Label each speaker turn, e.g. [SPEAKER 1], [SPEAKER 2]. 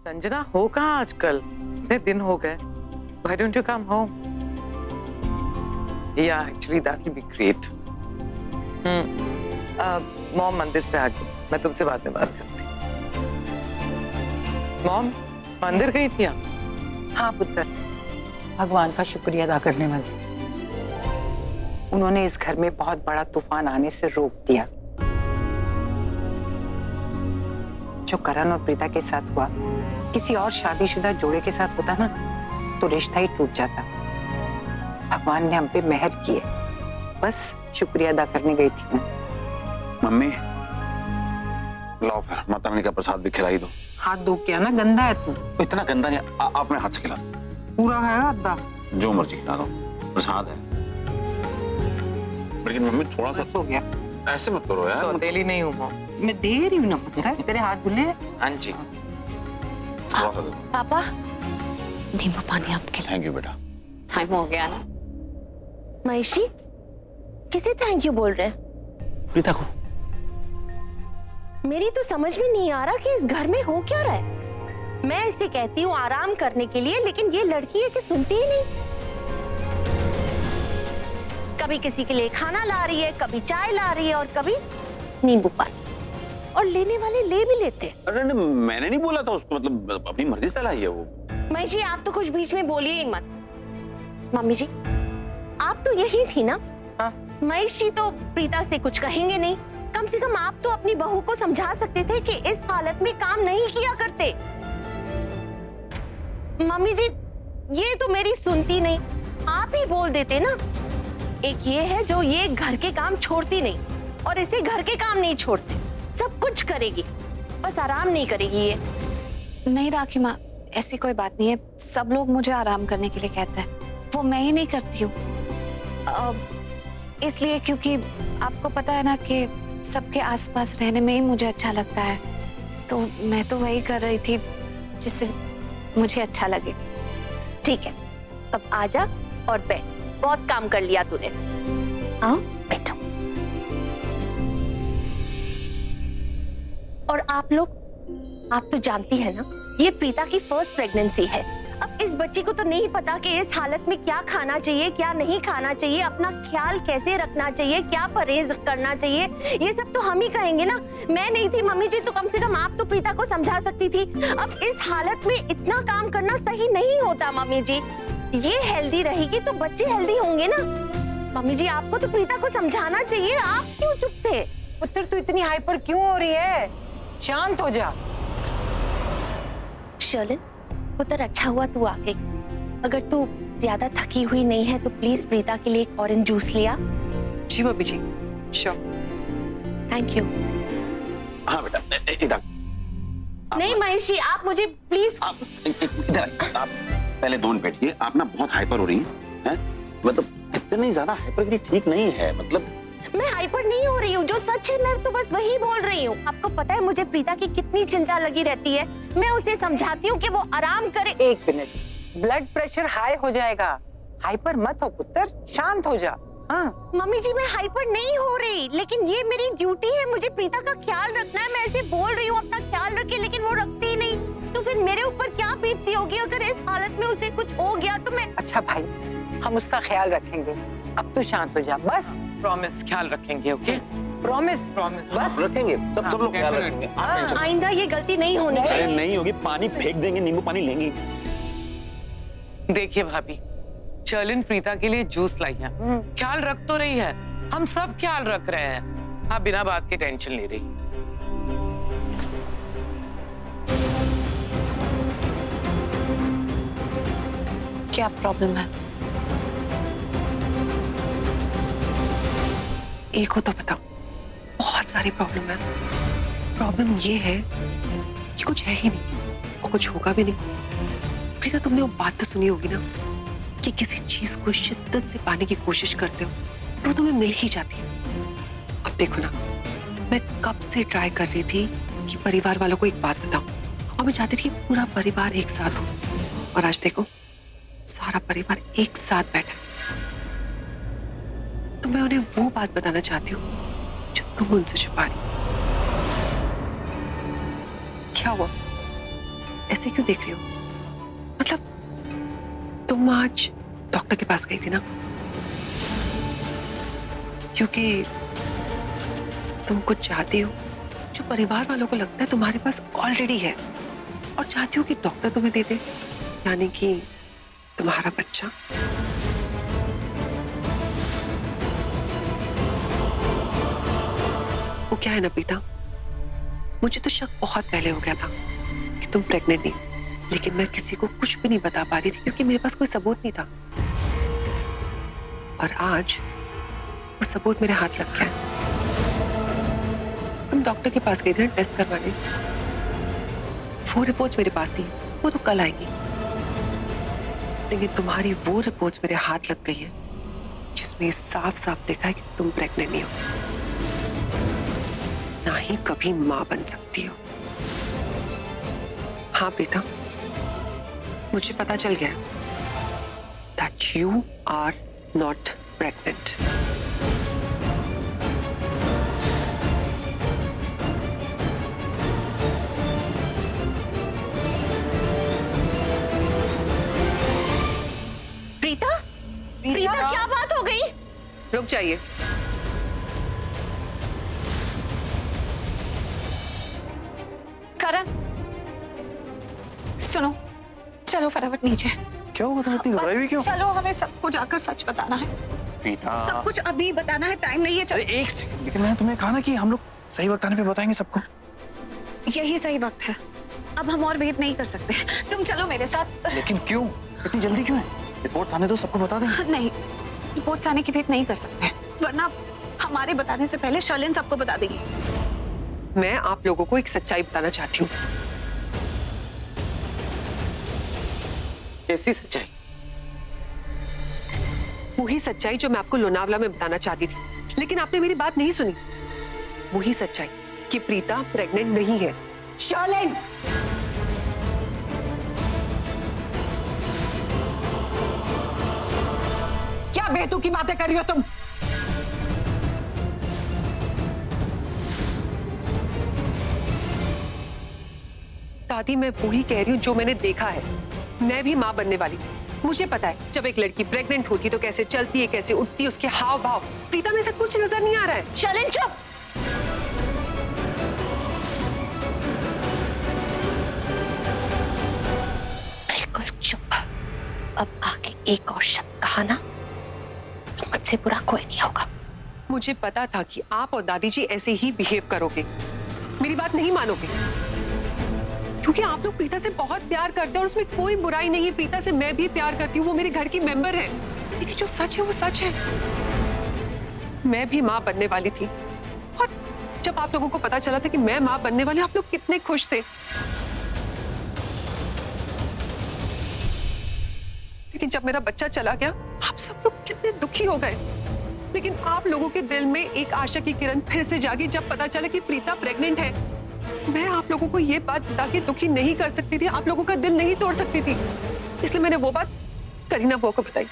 [SPEAKER 1] संजना हो कहाँ आजकल? इतने दिन हो गए. Why don't you come home? Yeah, actually that will be great. Mom मंदिर से आ गई. मैं तुमसे बाद में बात करती. मॉम मंदिर गई थी आप?
[SPEAKER 2] हाँ पुत्र, भगवान का शुक्रिया अदा करने वाली. उन्होंने इस घर में बहुत बड़ा तूफान आने से रोक दिया. जो करण और प्रीता के साथ हुआ, किसी और शादीशुदा जोड़े के साथ होता ना तो रिश्ता ही टूट जाता. भगवान ने हम पे मेहर की है. बस शुक्रिया अदा करने गई थी मैं.
[SPEAKER 3] मम्मी लाओ फिर माता रानी का प्रसाद भी खिला ही दो.
[SPEAKER 2] हाथ धो क्या ना, गंदा है तू.
[SPEAKER 3] इतना गंदा नहीं. आप अपने हाथ से खिला दो.
[SPEAKER 2] पूरा है आधा.
[SPEAKER 3] जो मर्जी खिला दो, प्रसाद है. लेकिन मम्मी थोड़ा सा
[SPEAKER 2] हो गया.
[SPEAKER 3] ऐसे मत करो यार.
[SPEAKER 1] सौतेली नहीं हूँ मॉम.
[SPEAKER 2] मैं दे रही हूँ ना पुत्र, तेरे हाथ धुले.
[SPEAKER 1] हाँ जी.
[SPEAKER 3] थोड़ा सा दे दो.
[SPEAKER 4] पापा नींबू पानी आपके लिए.
[SPEAKER 3] थैंक यू बेटा.
[SPEAKER 4] टाइम हो गया ना.
[SPEAKER 5] महेशी किसे थैंक यू बोल रहे?
[SPEAKER 3] प्रीता को.
[SPEAKER 5] मेरी तो समझ में नहीं आ रहा कि इस घर में हो क्या रहा है. मैं इसे कहती हूँ आराम करने के लिए, लेकिन ये लड़की है कि सुनती ही नहीं. कभी किसी के लिए खाना ला रही है, कभी चाय ला रही है और कभी नींबू पानी. और लेने वाले ले भी लेते हैं.
[SPEAKER 3] अरे नहीं, मैंने नहीं बोला था उसको. मतलब अपनी मर्जी से लाई है वो.
[SPEAKER 5] महेश जी आप तो कुछ बीच में बोलिए ही मत. मम्मी जी आप तो यही थी ना.
[SPEAKER 2] हाँ?
[SPEAKER 5] महेश जी तो प्रीता से कुछ कहेंगे नहीं. कम से कम आप तो अपनी बहू को समझा सकते थे कि इस हालत में काम नहीं किया करते. मम्मी जी ये तो मेरी सुनती नहीं. आप ही बोल देते ना. एक ये है जो ये घर के काम छोड़ती नहीं और इसे घर के काम नहीं छोड़ते. सब कुछ करेगी, बस आराम नहीं करेगी ये.
[SPEAKER 4] नहीं राखी माँ, ऐसी कोई बात नहीं है. सब लोग मुझे आराम करने के लिए कहते हैं, वो मैं ही नहीं करती हूँ. इसलिए क्योंकि आपको पता है ना कि सबके आसपास रहने में ही मुझे अच्छा लगता है. तो मैं तो वही कर रही थी जिससे मुझे अच्छा लगे.
[SPEAKER 5] ठीक है अब आजा और बैठ. बहुत काम कर लिया तूने. आओ बैठो. और आप लोग, आप तो जानती है ना ये प्रीता की फर्स्ट प्रेगनेंसी है. अब इस बच्ची को तो नहीं पता कि इस हालत में क्या खाना चाहिए, क्या नहीं खाना चाहिए, अपना ख्याल कैसे रखना चाहिए, क्या परहेज करना चाहिए. ये सब तो हम ही कहेंगे ना. मैं नहीं थी मम्मी जी तो कम से कम आप तो प्रीता को समझा सकती थी. अब इस हालत में इतना काम करना सही नहीं होता मम्मी जी. ये हेल्दी रहेगी तो बच्चे हेल्दी होंगे ना. मम्मी जी आपको तो प्रीता को समझाना चाहिए. आप क्यों चुप थे?
[SPEAKER 2] पुत्र तू इतनी हाइपर क्यों हो रही है? शांत हो जा.
[SPEAKER 5] शर्लिन पुत्र अच्छा हुआ तू आ गई. अगर तू ज्यादा थकी हुई नहीं है तो प्लीज प्रीता के लिए एक ऑरेंज जूस लिया.
[SPEAKER 2] जी mummy ji. Sure.
[SPEAKER 5] Thank you.
[SPEAKER 3] हाँ बेटा इधर.
[SPEAKER 5] नहीं महेश जी आप मुझे प्लीज.
[SPEAKER 3] इधर आप पहले दोनों बैठिए. आप ना बहुत हाइपर हो रही हैं. मतलब इतनी ज्यादा हाइपर भी ठीक नहीं है. मतलब
[SPEAKER 5] मैं हाइपर नहीं हो रही हूँ. जो सच है मैं तो बस वही बोल रही हूँ. आपको पता है मुझे प्रीता की कितनी चिंता लगी रहती है. मैं उसे समझाती हूँ कि वो आराम करे.
[SPEAKER 2] एक मिनट, ब्लड प्रेशर हाई हो जाएगा. हाइपर मत हो पुत्र, शांत हो जा. हाँ
[SPEAKER 5] मम्मी जी मैं हाइपर नहीं हो रही, लेकिन ये मेरी ड्यूटी है. मुझे प्रीता का ख्याल रखना है. मैं ऐसे बोल रही हूँ अपना ख्याल रखे, लेकिन वो रखती ही नहीं. तो फिर मेरे ऊपर क्या बीतती होगी अगर इस हालत में उसे कुछ हो गया तो मैं.
[SPEAKER 2] अच्छा भाई, हम उसका ख्याल रखेंगे. अब तू शांत हो जा बस.
[SPEAKER 1] प्रॉमिस ख्याल रखेंगे. Okay
[SPEAKER 2] promise.
[SPEAKER 1] प्रॉमिस.
[SPEAKER 2] बस
[SPEAKER 3] रखेंगे. सब लोग ख्याल
[SPEAKER 1] definitely.
[SPEAKER 3] रखेंगे. आप टेंशन मत.
[SPEAKER 5] आइंदा ये गलती नहीं होनी
[SPEAKER 3] अरे
[SPEAKER 5] चाहिए.
[SPEAKER 3] नहीं होगी. पानी फेंक देंगे. नींबू पानी लेंगे.
[SPEAKER 1] देखिए भाभी, शर्लिन प्रीता के लिए जूस लाई है. ख्याल रख तो रही है. हम सब ख्याल रख रहे हैं. आप बिना बात के टेंशन ले रही.
[SPEAKER 4] क्या प्रॉब्लम है?
[SPEAKER 6] एक हो तो बताओ. बहुत सारी प्रॉब्लम है. प्रॉब्लम ये है कि कुछ है ही नहीं और कुछ होगा भी नहीं. प्रीता तुमने वो बात तो सुनी होगी ना कि किसी चीज को शिद्दत से पाने की कोशिश करते हो तो तुम्हें मिल ही जाती है. अब देखो ना, मैं कब से ट्राई कर रही थी कि परिवार वालों को एक बात बताऊं और मैं चाहती थी कि पूरा परिवार एक साथ हो. और आज देखो सारा परिवार एक साथ बैठा है. तो मैं उन्हें वो बात बताना चाहती हूँ जो तुम उनसे छुपा रही. क्या हुआ? ऐसे क्यों देख रही हो? मतलब तुम आज डॉक्टर के पास गई थी ना, क्योंकि तुम कुछ चाहती हो जो परिवार वालों को लगता है तुम्हारे पास ऑलरेडी है, और चाहती हो कि डॉक्टर तुम्हें दे दे, यानी कि तुम्हारा बच्चा। वो क्या है ना प्रीता, मुझे तो शक बहुत पहले हो गया था कि तुम प्रेग्नेंट नहीं, लेकिन मैं किसी को कुछ भी नहीं बता पा रही थी क्योंकि मेरे पास कोई सबूत नहीं था। और आज वो सबूत मेरे हाथ लग गया। तुम डॉक्टर के पास गई थी ना टेस्ट करवाने, वो रिपोर्ट्स मेरे पास थी, वो तो कल आएंगी। लेकिन तुम्हारी वो रिपोर्ट्स मेरे हाथ लग गई है जिसमें साफ साफ देखा है कि तुम प्रेग्नेंट नहीं हो, ना ही कभी मां बन सकती हो। हाँ प्रीता, मुझे पता चल गया that you are not pregnant.
[SPEAKER 5] Preeta, Preeta क्या बात हो गई?
[SPEAKER 6] रुक जाइए।
[SPEAKER 4] करण, सुनो, चलो फटाफट नीचे।
[SPEAKER 7] क्या हुआ? तुम इतनी घबराई हुई क्यों?
[SPEAKER 4] चलो, हमें सबको जाकर सच बताना है।
[SPEAKER 7] प्रीता,
[SPEAKER 4] सब कुछ अभी बताना है, टाइम नहीं है।
[SPEAKER 7] अरे
[SPEAKER 4] चलो,
[SPEAKER 7] एक सेकंड, लेकिन मैंने तुम्हें कहा ना कि हम लोग सही वक्त आने पे बताएंगे सबको।
[SPEAKER 4] यही सही वक्त है। अब हम और वेट नहीं कर सकते। तुम चलो मेरे साथ।
[SPEAKER 7] लेकिन क्यों? इतनी जल्दी क्यों है? रिपोर्ट आने दो, सबको बता देंगे।
[SPEAKER 4] नहीं, रिपोर्ट आने की वेट नहीं कर सकते, वरना हमारे बताने से पहले शर्लिन सबको बता देगी।
[SPEAKER 6] मैं आप लोगों को एक सच्चाई बताना चाहती हूँ।
[SPEAKER 1] कैसी सच्चाई?
[SPEAKER 6] वही सच्चाई जो मैं आपको लोनावला में बताना चाहती थी, लेकिन आपने मेरी बात नहीं सुनी। वही सच्चाई कि प्रीता प्रेग्नेंट नहीं है।
[SPEAKER 2] शर्लिन, क्या बेतुकी की बातें कर रही हो तुम?
[SPEAKER 6] दादी, मैं वही कह रही हूँ जो मैंने देखा है। मैं भी माँ बनने वाली हूँ। मुझे पता है जब एक लड़की प्रेग्नेंट होती है तो कैसे चलती है, कैसे उठती है, उसके हाव भाव। प्रीता में सब कुछ नजर नहीं आ रहा है।
[SPEAKER 5] शर्लिन चुप। बिल्कुल चुप। अब आगे एक और शब्द कहा ना तो मुझसे बुरा कोई नहीं होगा।
[SPEAKER 6] मुझे पता था कि आप और दादी जी ऐसे ही बिहेव करोगे, मेरी बात नहीं मानोगे, क्योंकि आप लोग प्रीता से बहुत प्यार करते हैं और उसमें कोई बुराई नहीं है। प्रीता से मैं भी प्यार करती हूँ, वो मेरे घर की मेंबर है। लेकिन जो सच है वो सच है। मैं भी माँ बनने वाली थी, और जब आप लोगों को पता चला था कि मैं माँ बनने वाली हूँ, आप लोग कितने खुश थे। लेकिन जब मेरा बच्चा चला गया, आप सब लोग कितने दुखी हो गए। लेकिन आप लोगों के दिल में एक आशा की किरण फिर से जागी जब पता चला कि प्रीता प्रेग्नेंट है। मैं आप लोगों को ये बात बता के दुखी नहीं कर सकती थी, आप लोगों का दिल नहीं तोड़ सकती थी, इसलिए मैंने वो बात करीना बुआ को बताई।